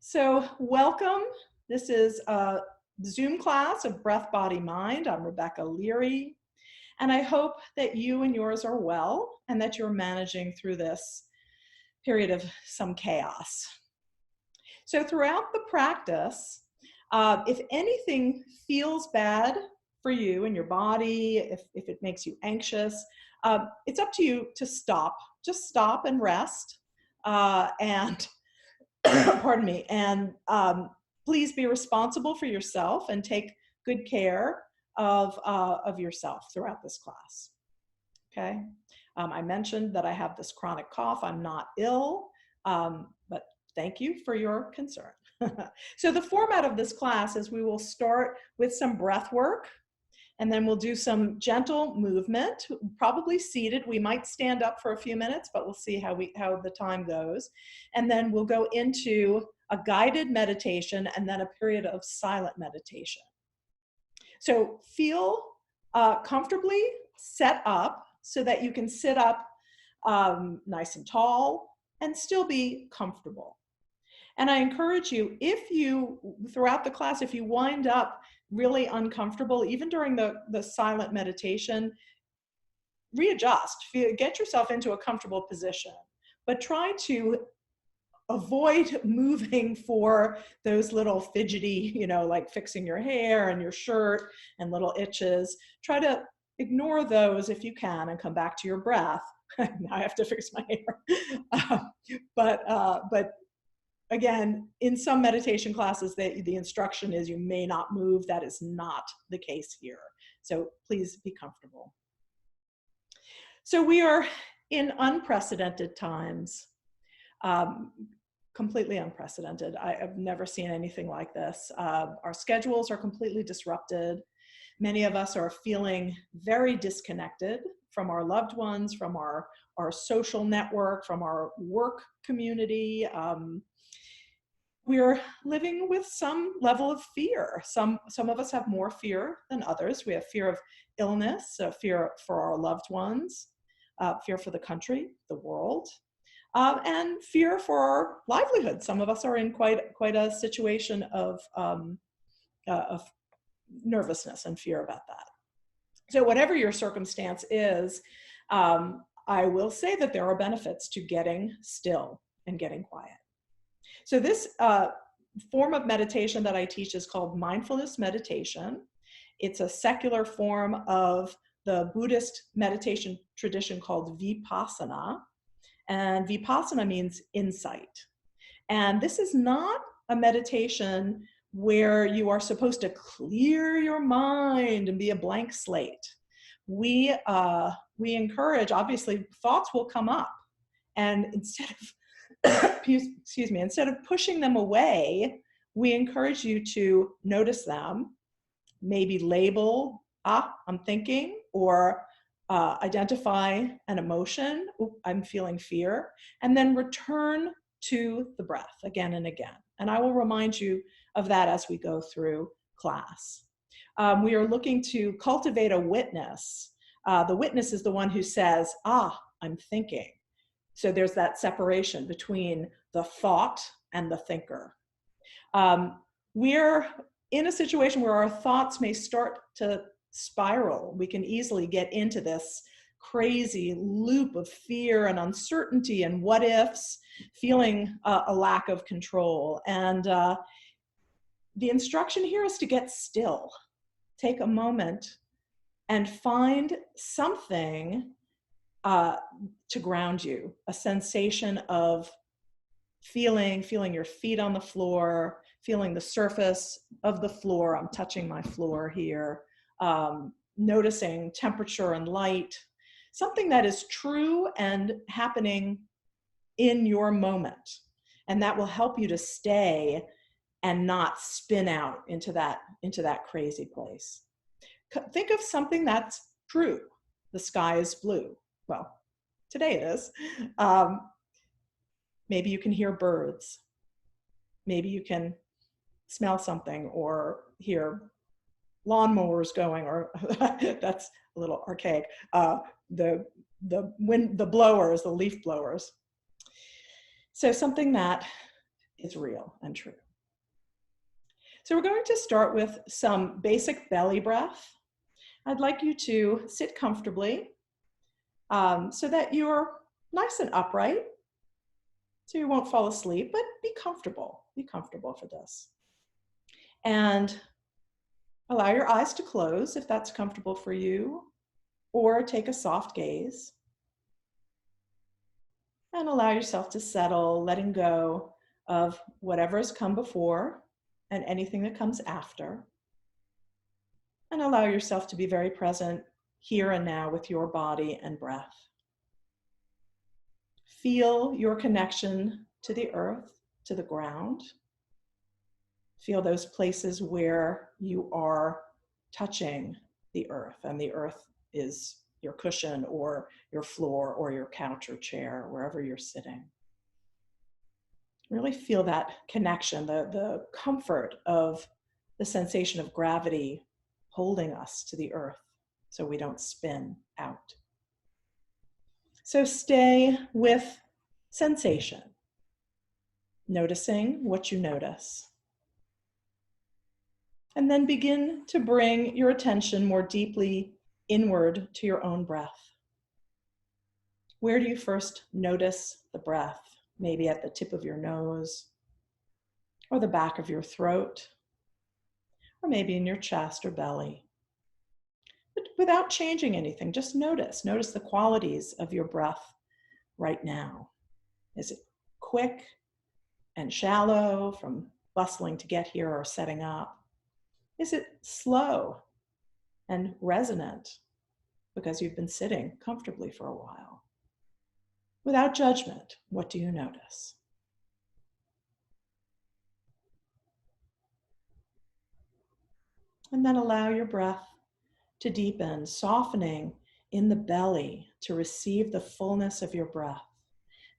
So welcome. This is a Zoom class of Breath, Body, Mind. I'm Rebecca Leary, and I hope that you and yours are well and that you're managing through this period of some chaos. So throughout the practice, if anything feels bad for you and your body, if it makes you anxious, it's up to you to stop. Just stop and rest and pardon me, and please be responsible for yourself and take good care of yourself throughout this class. Okay. I mentioned that I have this chronic cough. I'm not ill, but thank you for your concern. So the format of this class is we will start with some breath work, and then we'll do some gentle movement, probably seated. We might stand up for a few minutes, but we'll see how the time goes. And then we'll go into a guided meditation and then a period of silent meditation. So feel comfortably set up so that you can sit up nice and tall and still be comfortable. And I encourage you, throughout the class, if you wind up really uncomfortable, even during the silent meditation, readjust, get yourself into a comfortable position, but try to avoid moving for those little fidgety, like fixing your hair and your shirt and little itches. Try to ignore those if you can and come back to your breath. Now I have to fix my hair. But again, in some meditation classes, the instruction is you may not move. That is not the case here. So please be comfortable. So we are in unprecedented times, completely unprecedented. I've never seen anything like this. Our schedules are completely disrupted. Many of us are feeling very disconnected from our loved ones, from our social network, from our work community. We're living with some level of fear. Some of us have more fear than others. We have fear of illness, fear for our loved ones, fear for the country, the world, and fear for our livelihood. Some of us are in quite a situation of nervousness and fear about that. So whatever your circumstance is, I will say that there are benefits to getting still and getting quiet. So this form of meditation that I teach is called Mindfulness Meditation. It's a secular form of the Buddhist meditation tradition called Vipassana. And Vipassana means insight. And this is not a meditation where you are supposed to clear your mind and be a blank slate. We encourage, obviously, thoughts will come up. And instead of pushing them away, we encourage you to notice them, maybe label, I'm thinking, or identify an emotion, I'm feeling fear, and then return to the breath again and again. And I will remind you of that as we go through class. We are looking to cultivate a witness. The witness is the one who says, I'm thinking. So there's that separation between the thought and the thinker. We're in a situation where our thoughts may start to spiral. We can easily get into this crazy loop of fear and uncertainty and what ifs, feeling a lack of control. And the instruction here is to get still. Take a moment and find something to ground you, a sensation of feeling your feet on the floor, feeling the surface of the floor. I'm touching my floor here, noticing temperature and light, something that is true and happening in your moment. And that will help you to stay and not spin out into that crazy place. Think of something that's true. The sky is blue. Well, today it is. Maybe you can hear birds. Maybe you can smell something or hear lawnmowers going, or that's a little archaic. The blowers, the leaf blowers. So something that is real and true. So we're going to start with some basic belly breath. I'd like you to sit comfortably so that you're nice and upright, so you won't fall asleep, but be comfortable. Be comfortable for this. And allow your eyes to close if that's comfortable for you, or take a soft gaze. And allow yourself to settle, letting go of whatever has come before and anything that comes after. And allow yourself to be very present here and now with your body and breath. Feel your connection to the earth, to the ground. Feel those places where you are touching the earth, and the earth is your cushion or your floor or your couch or chair, wherever you're sitting. Really feel that connection, the comfort of the sensation of gravity holding us to the earth so we don't spin out. So stay with sensation, noticing what you notice. And then begin to bring your attention more deeply inward to your own breath. Where do you first notice the breath? Maybe at the tip of your nose, or the back of your throat, or maybe in your chest or belly. But without changing anything, just notice. Notice the qualities of your breath right now. Is it quick and shallow from bustling to get here or setting up? Is it slow and resonant because you've been sitting comfortably for a while? Without judgment, what do you notice? And then allow your breath to deepen, softening in the belly to receive the fullness of your breath.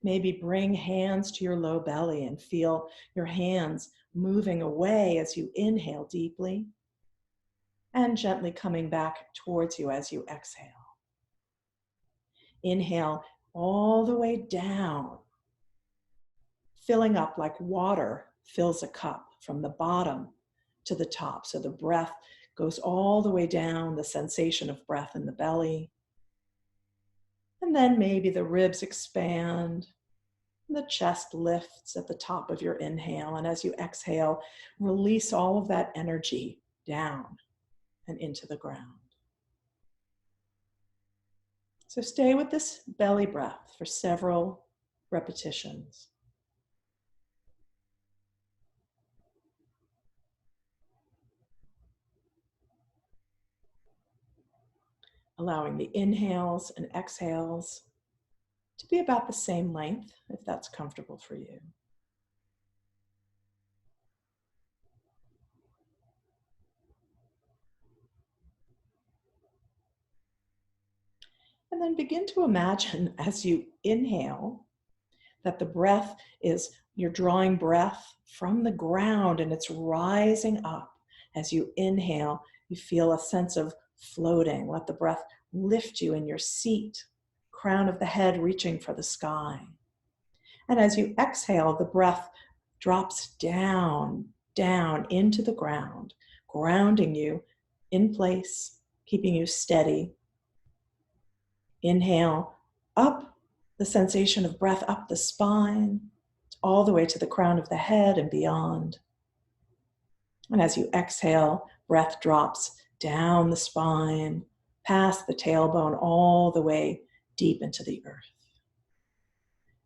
Maybe bring hands to your low belly and feel your hands moving away as you inhale deeply and gently coming back towards you as you exhale. Inhale all the way down, filling up like water fills a cup from the bottom to the top. So the breath goes all the way down, the sensation of breath in the belly. And then maybe the ribs expand, the chest lifts at the top of your inhale. And as you exhale, release all of that energy down and into the ground. So stay with this belly breath for several repetitions. Allowing the inhales and exhales to be about the same length, if that's comfortable for you. And then begin to imagine as you inhale that the breath is, you're drawing breath from the ground and it's rising up. As you inhale, you feel a sense of floating. Let the breath lift you in your seat, crown of the head reaching for the sky. And as you exhale, the breath drops down, down into the ground, grounding you in place, keeping you steady. Inhale, up, the sensation of breath up the spine, all the way to the crown of the head and beyond. And as you exhale, breath drops down the spine, past the tailbone, all the way deep into the earth.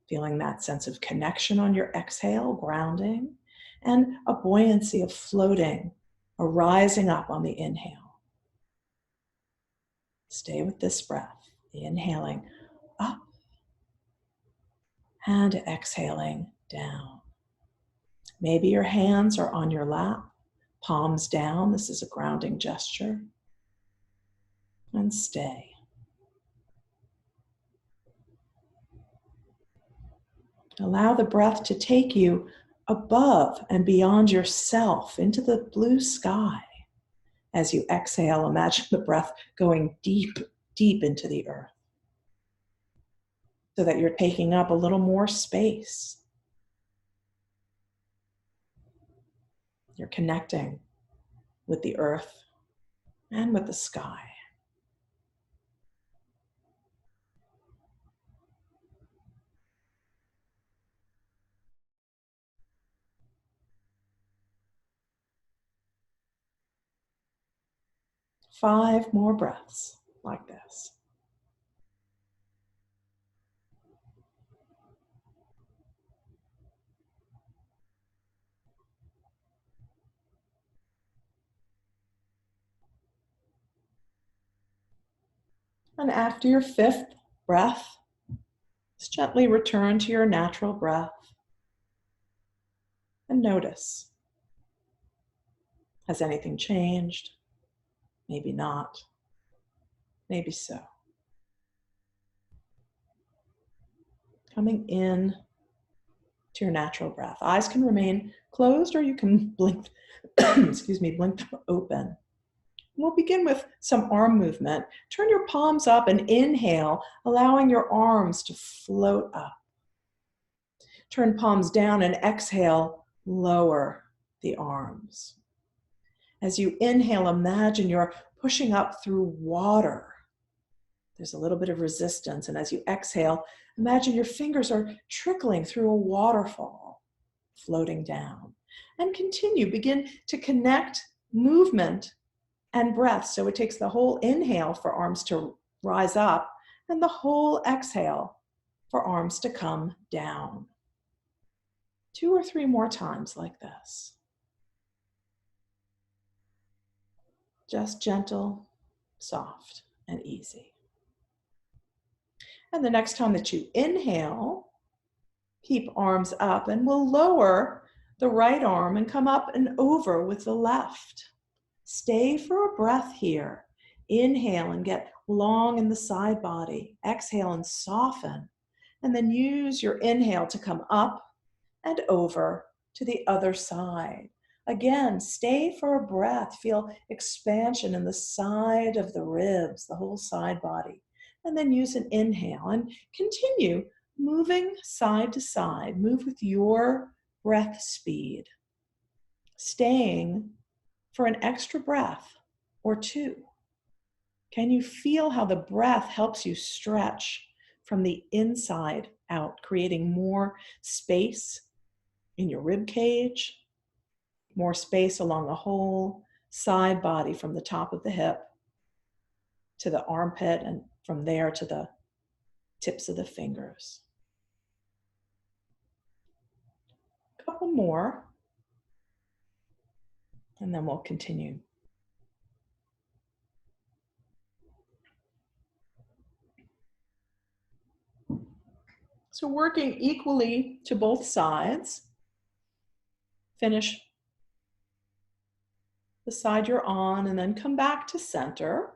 Feeling that sense of connection on your exhale, grounding, and a buoyancy of floating, a rising up on the inhale. Stay with this breath. Inhaling up and exhaling down. Maybe your hands are on your lap, palms down. This is a grounding gesture. And stay. Allow the breath to take you above and beyond yourself into the blue sky. As you exhale, imagine the breath going deep, deep into the earth so that you're taking up a little more space. You're connecting with the earth and with the sky. Five more breaths like this. And after your fifth breath, just gently return to your natural breath and notice. Has anything changed? Maybe not. Maybe so. Coming in to your natural breath. Eyes can remain closed or you can blink, blink them open. We'll begin with some arm movement. Turn your palms up and inhale, allowing your arms to float up. Turn palms down and exhale, lower the arms. As you inhale, imagine you're pushing up through water. There's a little bit of resistance. And as you exhale, imagine your fingers are trickling through a waterfall, floating down. And continue, begin to connect movement and breath. So it takes the whole inhale for arms to rise up and the whole exhale for arms to come down. 2 or 3 more times like this. Just gentle, soft, and easy. And the next time that you inhale, keep arms up and we'll lower the right arm and come up and over with the left. Stay for a breath here. Inhale and get long in the side body. Exhale and soften. And then use your inhale to come up and over to the other side. Again, stay for a breath. Feel expansion in the side of the ribs, the whole side body. And then use an inhale and continue moving side to side. Move with your breath speed. Staying for an extra breath or 2. Can you feel how the breath helps you stretch from the inside out, creating more space in your rib cage, more space along the whole side body from the top of the hip to the armpit and from there to the tips of the fingers. A couple more, and then we'll continue. So working equally to both sides. Finish the side you're on and then come back to center,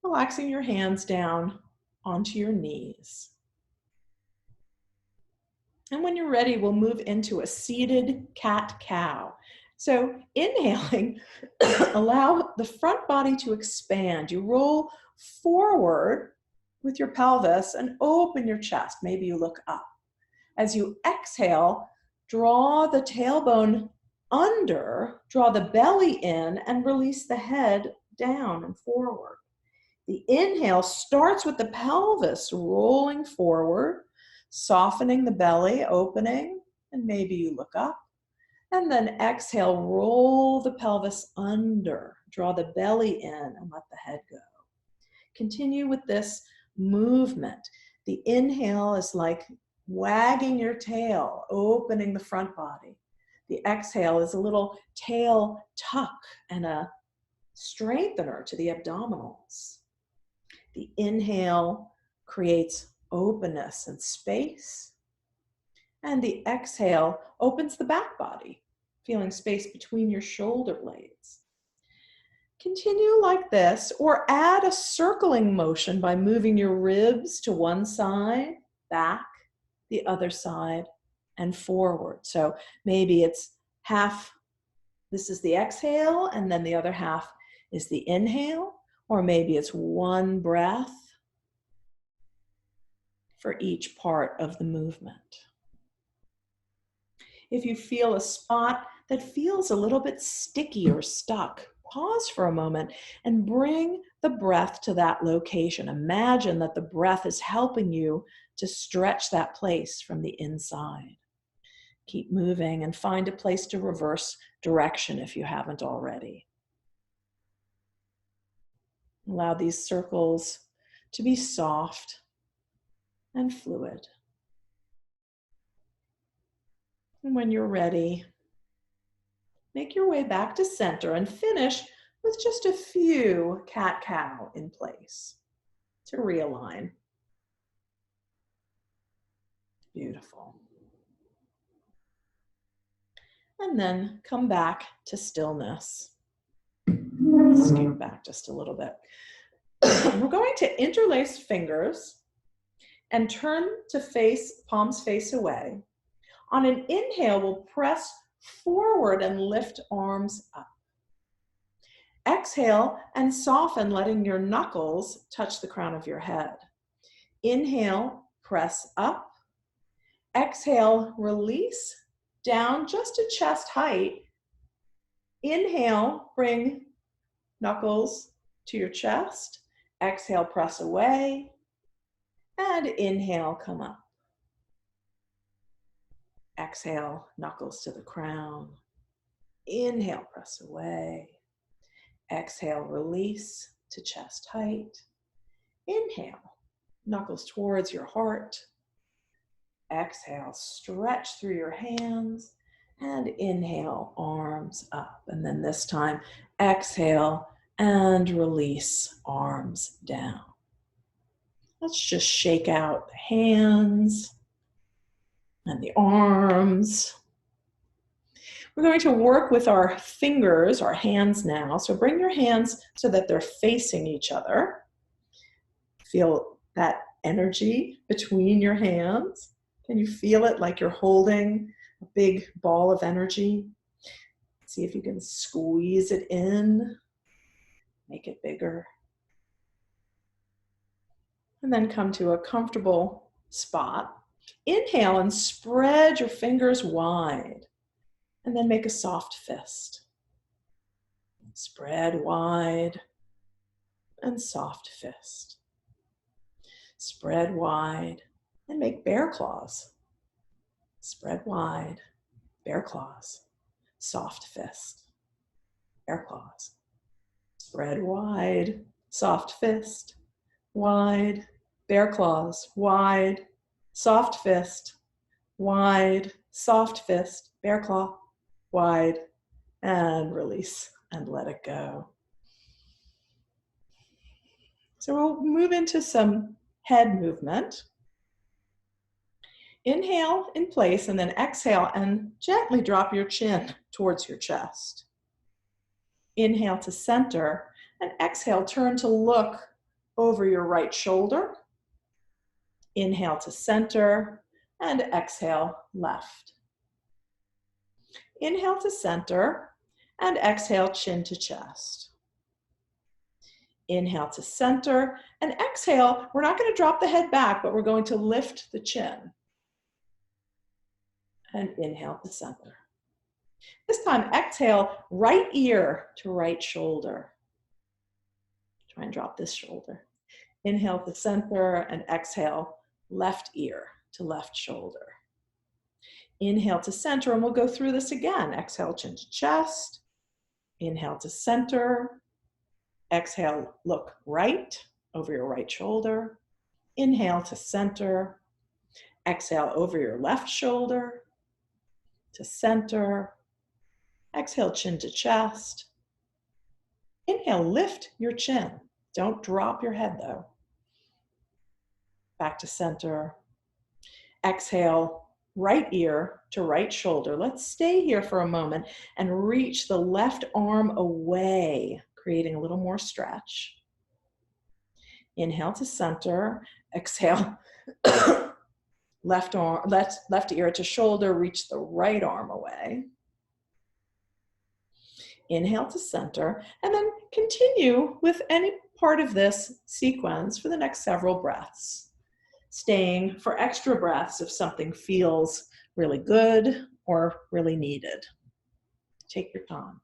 relaxing your hands down onto your knees. And when you're ready, we'll move into a seated cat-cow. So inhaling, allow the front body to expand. You roll forward with your pelvis and open your chest. Maybe you look up. As you exhale, draw the tailbone under, draw the belly in, and release the head down and forward. The inhale starts with the pelvis rolling forward, softening the belly, opening, and maybe you look up. And then exhale, roll the pelvis under, draw the belly in, and let the head go. Continue with this movement. The inhale is like wagging your tail, opening the front body. The exhale is a little tail tuck and a strengthener to the abdominals. The inhale creates openness and space. And the exhale opens the back body, feeling space between your shoulder blades. Continue like this, or add a circling motion by moving your ribs to one side, back, the other side, and forward. So maybe it's half, this is the exhale, and then the other half is the inhale, or maybe it's one breath for each part of the movement. If you feel a spot that feels a little bit sticky or stuck, pause for a moment and bring the breath to that location. Imagine that the breath is helping you to stretch that place from the inside. Keep moving and find a place to reverse direction if you haven't already. Allow these circles to be soft and fluid. And when you're ready, make your way back to center and finish with just a few cat-cow in place to realign. Beautiful. And then come back to stillness. Scoot back just a little bit. We're going to interlace fingers and turn to face, palms face away. On an inhale, we'll press forward and lift arms up. Exhale and soften, letting your knuckles touch the crown of your head. Inhale, press up. Exhale, release down just to chest height. Inhale, bring knuckles to your chest. Exhale, press away. And inhale, come up. Exhale, knuckles to the crown. Inhale, press away. Exhale, release to chest height. Inhale, knuckles towards your heart. Exhale, stretch through your hands. And inhale, arms up. And then this time, exhale and release, arms down. Let's just shake out the hands and the arms. We're going to work with our fingers, our hands now. So bring your hands so that they're facing each other. Feel that energy between your hands. Can you feel it like you're holding a big ball of energy? See if you can squeeze it in, make it bigger. And then come to a comfortable spot. Inhale and spread your fingers wide. And then make a soft fist. Spread wide and soft fist. Spread wide and make bear claws. Spread wide, bear claws, soft fist, bear claws. Spread wide, soft fist, wide, bear claws, wide, soft fist, wide, soft fist, bear claw, wide, and release and let it go. So we'll move into some head movement. Inhale in place and then exhale and gently drop your chin towards your chest. Inhale to center and exhale, turn to look over your right shoulder. Inhale to center and exhale left. Inhale to center and exhale chin to chest. Inhale to center and exhale. We're not going to drop the head back, but we're going to lift the chin. And inhale to center. This time, exhale, right ear to right shoulder. Try and drop this shoulder. Inhale to center and exhale, left ear to left shoulder. Inhale to center, and we'll go through this again. Exhale, chin to chest. Inhale to center. Exhale, look right over your right shoulder. Inhale to center. Exhale over your left shoulder. To center. Exhale, chin to chest. Inhale, lift your chin. Don't drop your head though. Back to center. Exhale, right ear to right shoulder. Let's stay here for a moment and reach the left arm away, creating a little more stretch. Inhale to center. Exhale, left ear to shoulder, reach the right arm away. Inhale to center, and then continue with any part of this sequence for the next several breaths. Staying for extra breaths if something feels really good or really needed. Take your time.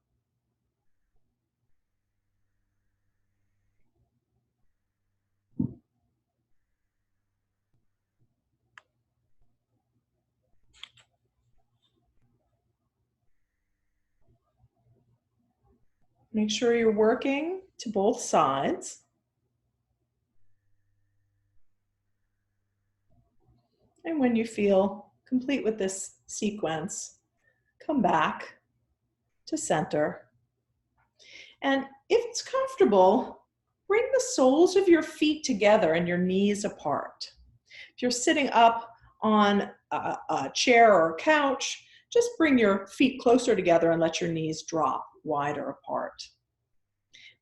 Make sure you're working to both sides. And when you feel complete with this sequence, come back to center. And if it's comfortable, bring the soles of your feet together and your knees apart. If you're sitting up on a chair or a couch, just bring your feet closer together and let your knees drop wider apart.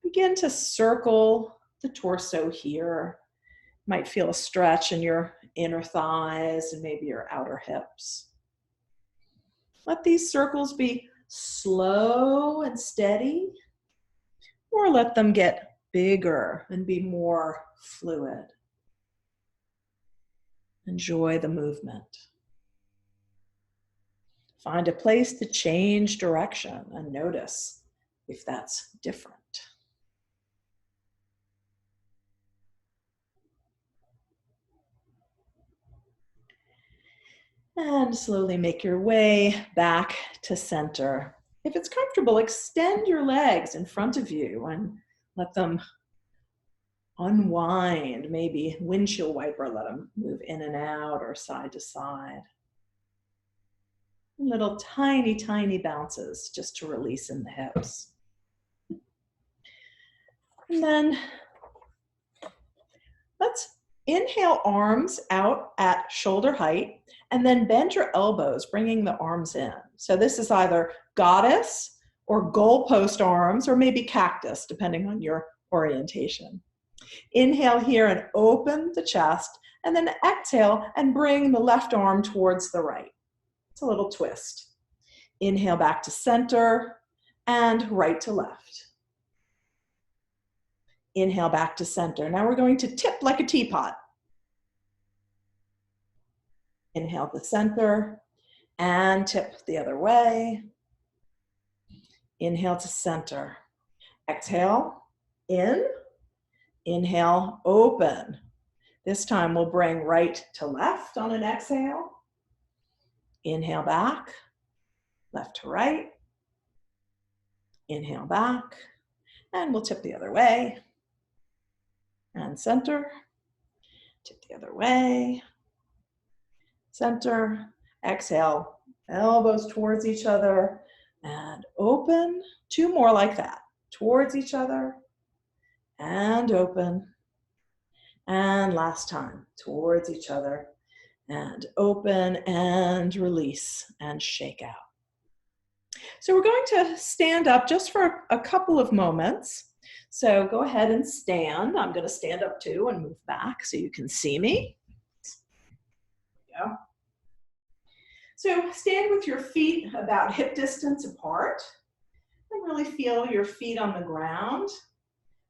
Begin to circle the torso here. Might feel a stretch in your inner thighs and maybe your outer hips. Let these circles be slow and steady, or let them get bigger and be more fluid. Enjoy the movement. Find a place to change direction and notice if that's different. And slowly make your way back to center. If it's comfortable, extend your legs in front of you and let them unwind. Maybe windshield wiper, let them move in and out or side to side. Little tiny, tiny bounces just to release in the hips. And then let's inhale arms out at shoulder height and then bend your elbows, bringing the arms in. So this is either goddess or goalpost arms or maybe cactus, depending on your orientation. Inhale here and open the chest, and then exhale and bring the left arm towards the right. It's a little twist. Inhale back to center and right to left. Inhale back to center. Now we're going to tip like a teapot. Inhale to center and tip the other way. Inhale to center. Exhale, in. Inhale, open. This time we'll bring right to left on an exhale. Inhale back, left to right. Inhale back, and we'll tip the other way. And center, tip the other way. Center, exhale, elbows towards each other, and open. 2 more like that, towards each other, and open. And last time, towards each other, and open, and release, and shake out. So we're going to stand up just for a couple of moments. So go ahead and stand. I'm going to stand up too and move back so you can see me. There we go. So stand with your feet about hip distance apart and really feel your feet on the ground.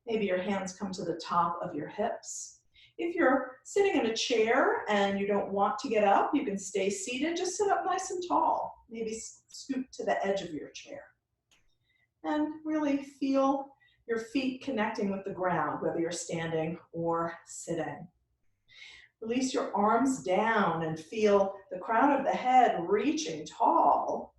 Maybe your hands come to the top of your hips. If you're sitting in a chair and you don't want to get up, you can stay seated. Just sit up nice and tall. Maybe scoot to the edge of your chair. And really feel your feet connecting with the ground, whether you're standing or sitting. Release your arms down and feel the crown of the head reaching tall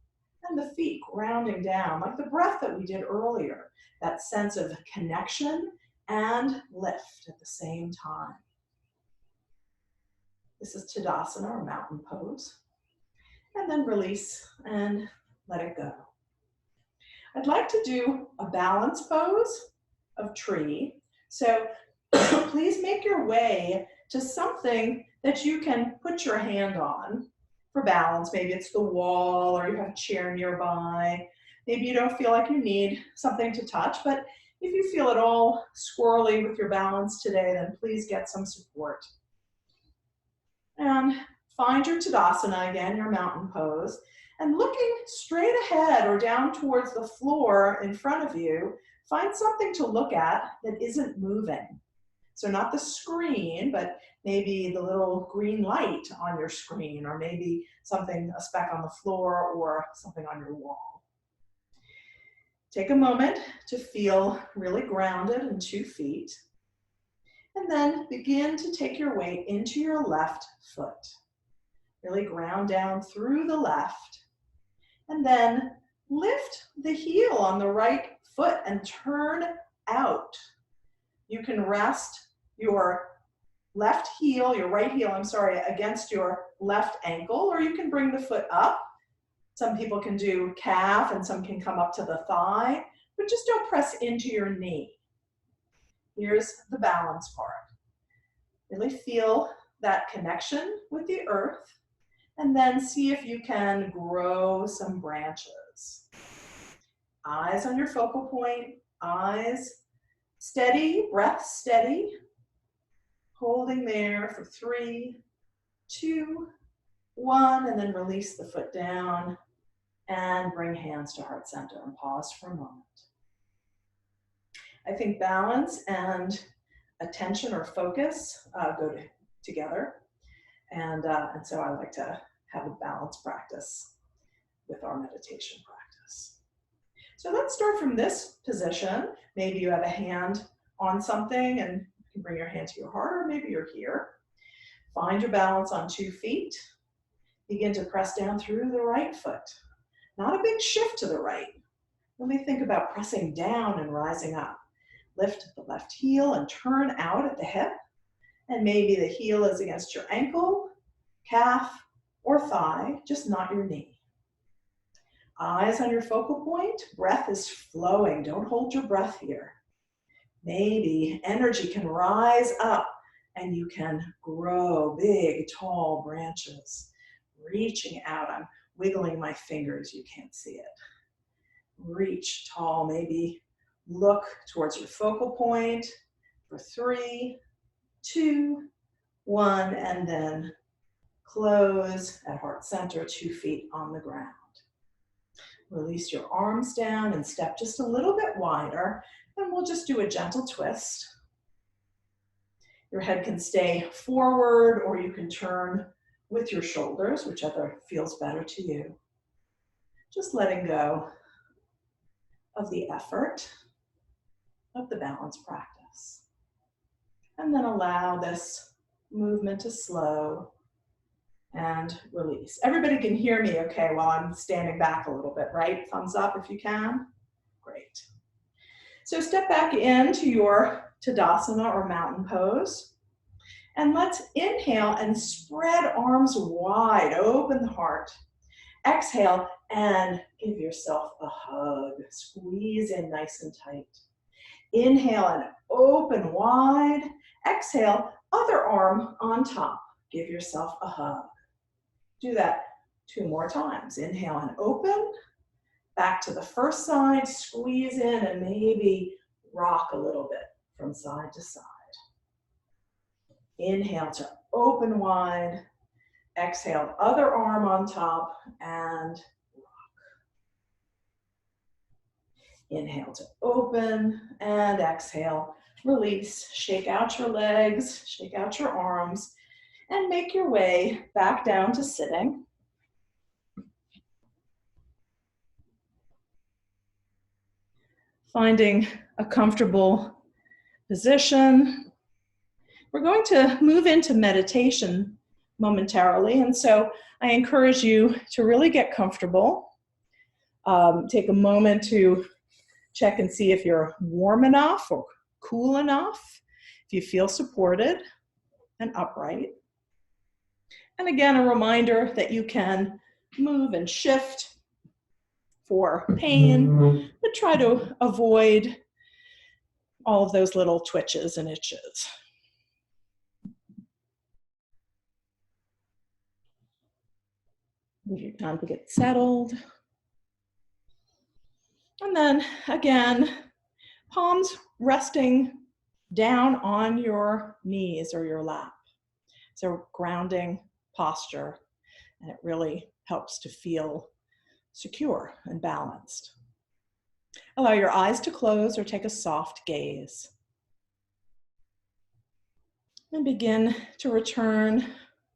and the feet grounding down, like the breath that we did earlier, that sense of connection and lift at the same time. This is Tadasana, or mountain pose. And then release and let it go. I'd like to do a balance pose of tree. So please make your way to something that you can put your hand on for balance. Maybe it's the wall or you have a chair nearby. Maybe you don't feel like you need something to touch, but if you feel at all squirrely with your balance today, then please get some support. And find your Tadasana again, your mountain pose, and looking straight ahead or down towards the floor in front of you, find something to look at that isn't moving. So not the screen, but maybe the little green light on your screen, or maybe something, a speck on the floor or something on your wall. Take a moment to feel really grounded in 2 feet. And then begin to take your weight into your left foot. Really ground down through the left. And then lift the heel on the right foot and turn out. You can rest your left heel, your right heel, I'm sorry, against your left ankle, or you can bring the foot up. Some people can do calf and some can come up to the thigh, but just don't press into your knee. Here's the balance part. Really feel that connection with the earth, and then see if you can grow some branches. Eyes on your focal point, eyes steady, breath steady. Holding there for 3, 2, 1, and then release the foot down and bring hands to heart center and pause for a moment. I think balance and attention or focus go together. And so I like to have a balance practice with our meditation practice. So let's start from this position. Maybe you have a hand on something and you can bring your hand to your heart, or maybe you're here. Find your balance on 2 feet. Begin to press down through the right foot. Not a big shift to the right. Really think about pressing down and rising up. Lift the left heel and turn out at the hip. And maybe the heel is against your ankle, calf, or thigh, just not your knee. Eyes on your focal point. Breath is flowing. Don't hold your breath here. Maybe energy can rise up and you can grow big, tall branches. Reaching out. I'm wiggling my fingers. You can't see it. Reach tall. Maybe look towards your focal point for 3, 2, 1, and then close at heart center, 2 feet on the ground. Release your arms down and step just a little bit wider, and we'll just do a gentle twist. Your head can stay forward, or you can turn with your shoulders, whichever feels better to you. Just letting go of the effort of the balance practice. And then allow this movement to slow and release. Everybody can hear me okay while I'm standing back a little bit, right? Thumbs up if you can. Great. So step back into your Tadasana or mountain pose. And let's inhale and spread arms wide, open the heart. Exhale and give yourself a hug. Squeeze in nice and tight. Inhale and open wide. Exhale, other arm on top. Give yourself a hug. Do that 2 more times. Inhale and open. Back to the first side. Squeeze in and maybe rock a little bit from side to side. Inhale to open wide. Exhale, other arm on top and rock. Inhale to open and exhale. Release, shake out your legs, shake out your arms, and make your way back down to sitting. Finding a comfortable position. We're going to move into meditation momentarily, and so I encourage you to really get comfortable. Take a moment to check and see if you're warm enough or cool enough, if you feel supported and upright. And again, a reminder that you can move and shift for pain, but try to avoid all of those little twitches and itches. Give you time to get settled. And then again, palms resting down on your knees or your lap. So grounding posture, and it really helps to feel secure and balanced. Allow your eyes to close or take a soft gaze. And begin to return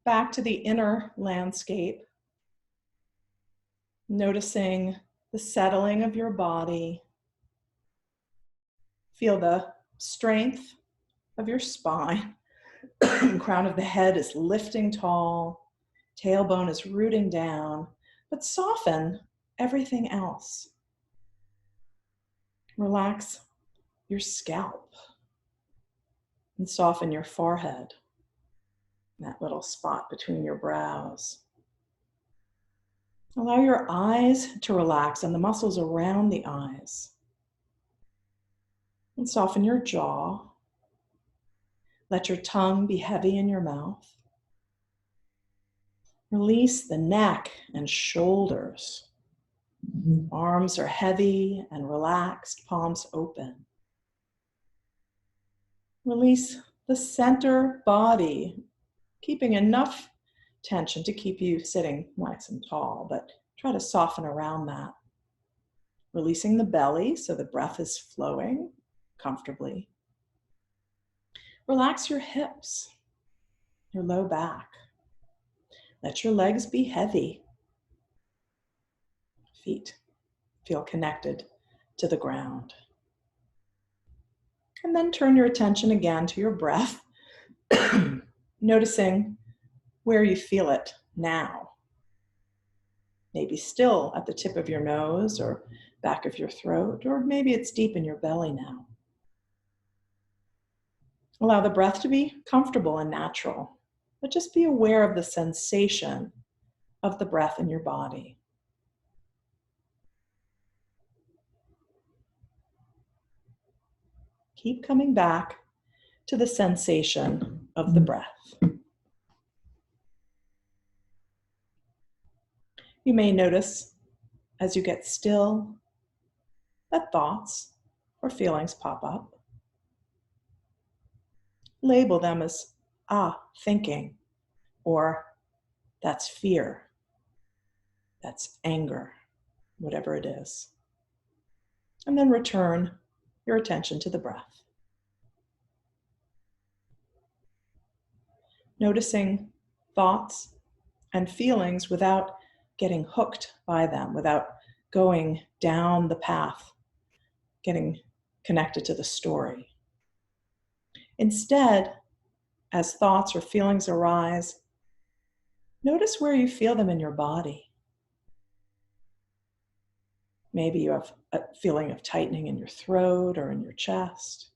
back to the inner landscape, noticing the settling of your body, Feel the strength of your spine. Crown of the head is lifting tall. Tailbone is rooting down, but soften everything else. Relax your scalp and soften your forehead, that little spot between your brows. Allow your eyes to relax and the muscles around the eyes. And soften your jaw. Let your tongue be heavy in your mouth. Release the neck and shoulders. Arms are heavy and relaxed, palms open. Release the center body, keeping enough tension to keep you sitting nice and tall, but try to soften around that. Releasing the belly so the breath is flowing comfortably. Relax your hips, your low back. Let your legs be heavy. Feet feel connected to the ground. And then turn your attention again to your breath, noticing where you feel it now. Maybe still at the tip of your nose or back of your throat, or maybe it's deep in your belly now. Allow the breath to be comfortable and natural, but just be aware of the sensation of the breath in your body. Keep coming back to the sensation of the breath. You may notice as you get still that thoughts or feelings pop up. Label them as, thinking, or that's fear, that's anger, whatever it is. And then return your attention to the breath. Noticing thoughts and feelings without getting hooked by them, without going down the path, getting connected to the story. Instead, as thoughts or feelings arise, notice where you feel them in your body. Maybe you have a feeling of tightening in your throat or in your chest,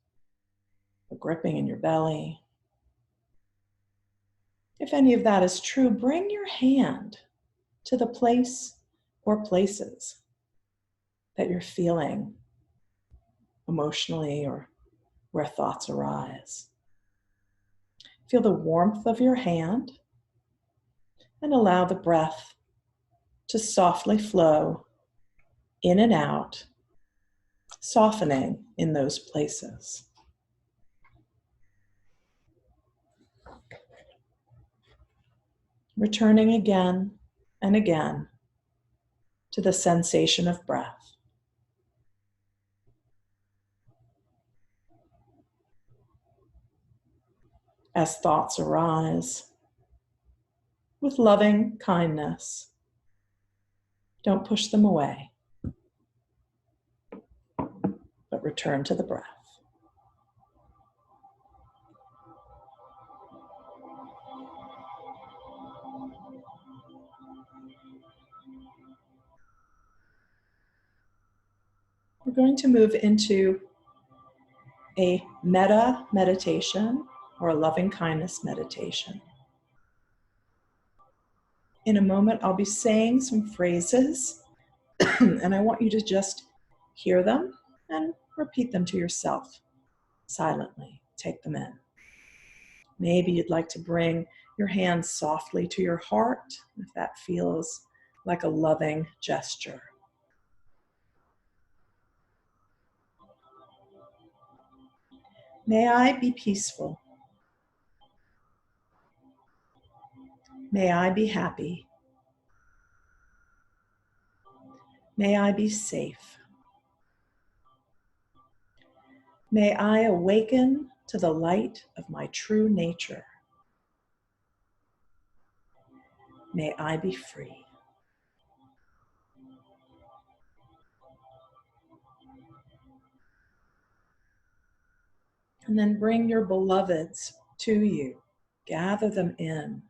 a gripping in your belly. If any of that is true, bring your hand to the place or places that you're feeling emotionally or where thoughts arise. Feel the warmth of your hand and allow the breath to softly flow in and out, softening in those places. Returning again and again to the sensation of breath. As thoughts arise, with loving kindness, don't push them away, but return to the breath. We're going to move into a metta meditation or a loving kindness meditation. In a moment, I'll be saying some phrases and I want you to just hear them and repeat them to yourself silently. Take them in. Maybe you'd like to bring your hands softly to your heart if that feels like a loving gesture. May I be peaceful. May I be happy. May I be safe. May I awaken to the light of my true nature. May I be free. And then bring your beloveds to you. Gather them in.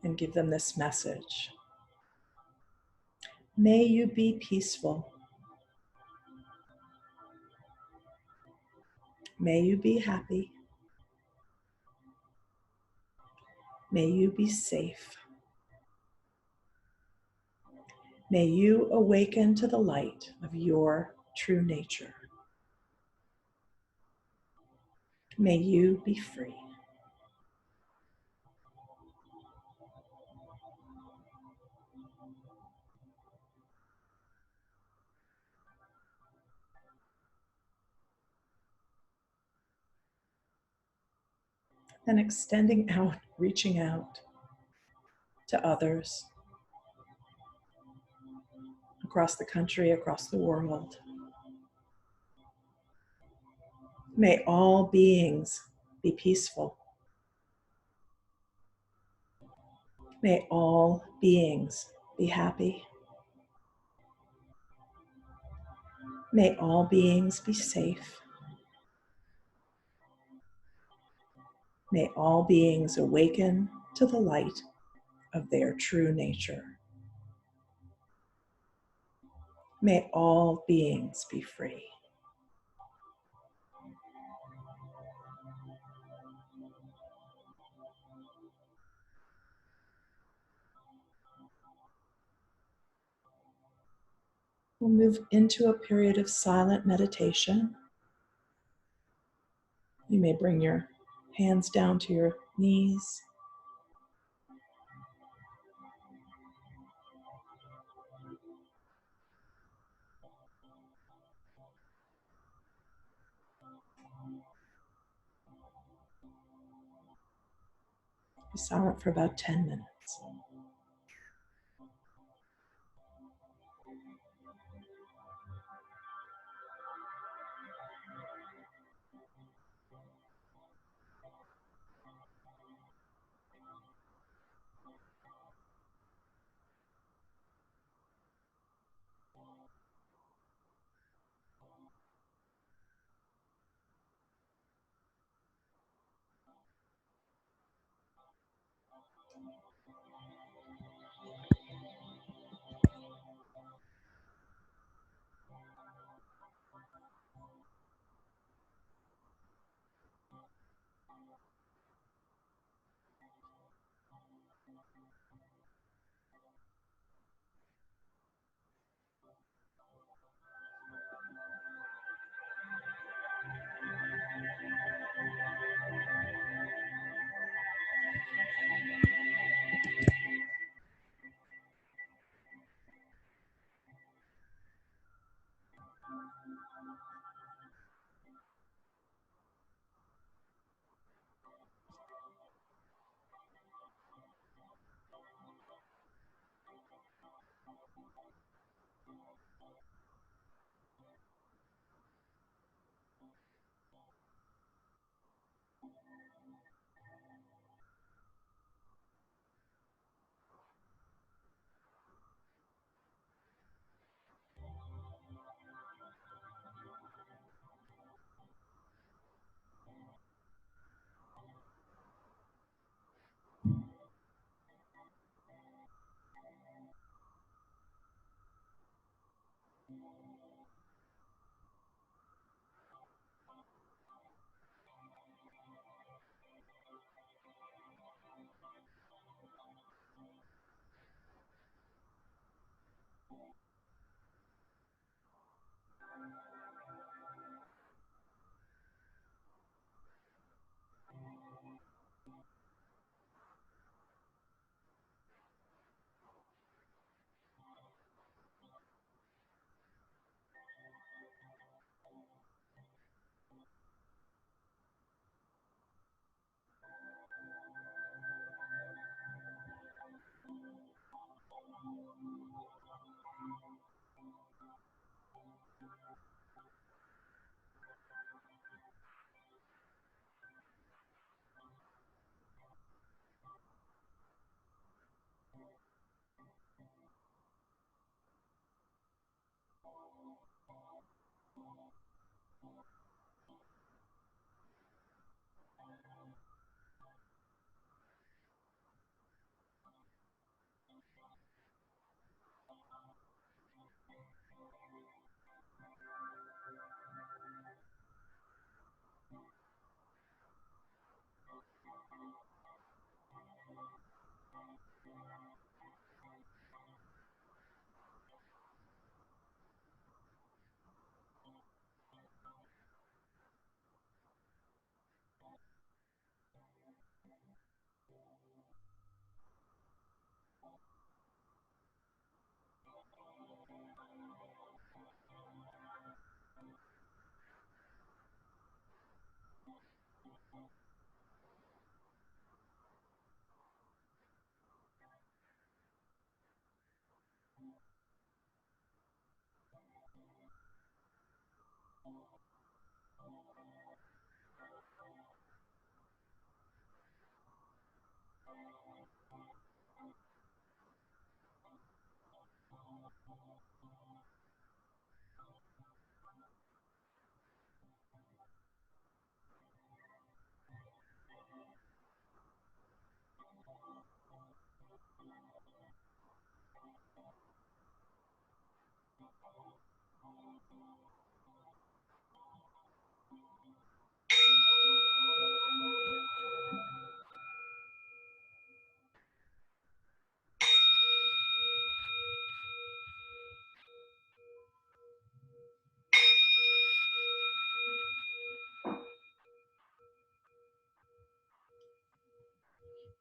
And give them this message. May you be peaceful. May you be happy. May you be safe. May you awaken to the light of your true nature. May you be free. And extending out, reaching out to others across the country, across the world. May all beings be peaceful. May all beings be happy. May all beings be safe. May all beings awaken to the light of their true nature. May all beings be free. We'll move into a period of silent meditation. You may bring your hands down to your knees. Be silent for about 10 minutes.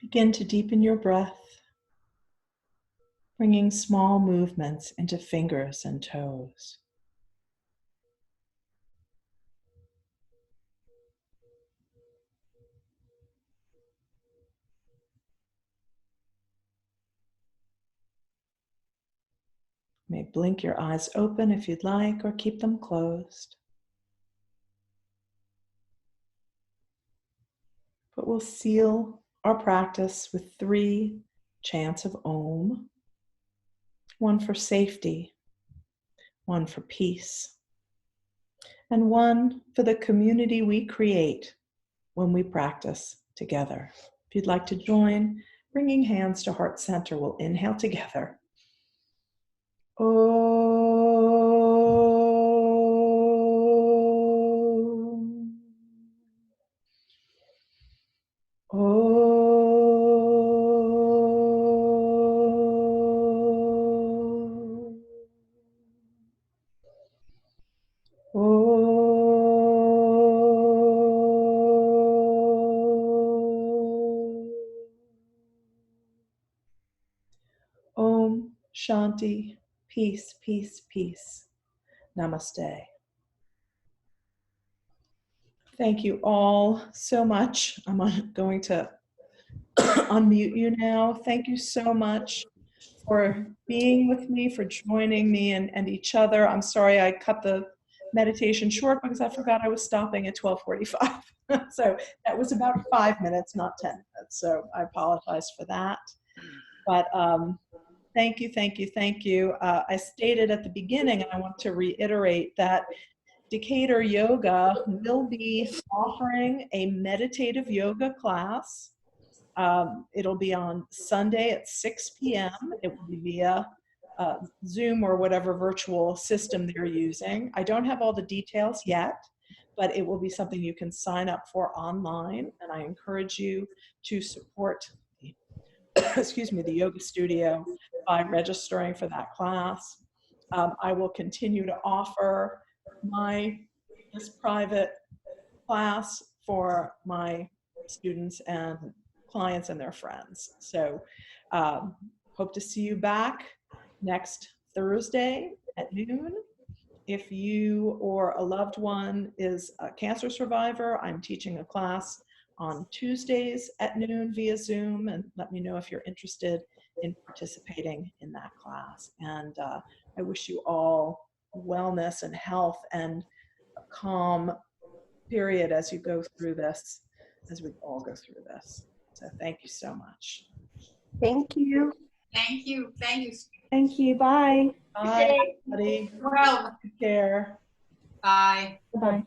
Begin to deepen your breath, bringing small movements into fingers and toes. You may blink your eyes open if you'd like, or keep them closed. But we'll seal our practice with 3 chants of Om. 1 for safety, 1 for peace, and 1 for the community we create when we practice together. If you'd like to join, bringing hands to heart center, we'll inhale together. Om. Om Shanti, peace, peace, peace. Namaste. Thank you all so much. I'm going to unmute you now. Thank you so much for being with me, for joining me and each other. I'm sorry I cut the meditation short because I forgot I was stopping at 12:45. So that was about 5 minutes, not 10 minutes. So I apologize for that. But thank you, thank you, thank you. I stated at the beginning, and I want to reiterate that Decatur Yoga will be offering a meditative yoga class. It'll be on Sunday at 6 p.m. It will be via Zoom or whatever virtual system they're using. I don't have all the details yet, but it will be something you can sign up for online. And I encourage you to support the yoga studio by registering for that class. I will continue to offer this private class for my students and clients and their friends. So hope to see you back next Thursday at noon. If you or a loved one is a cancer survivor, I'm teaching a class on Tuesdays at noon via Zoom, and let me know if you're interested in participating in that class. And I wish you all wellness and health and a calm period as you go through this, as we all go through this. So thank you so much. Thank you. Thank you. Thank you. Thank you. Bye. Bye, everybody. Well, Take care. bye. Bye.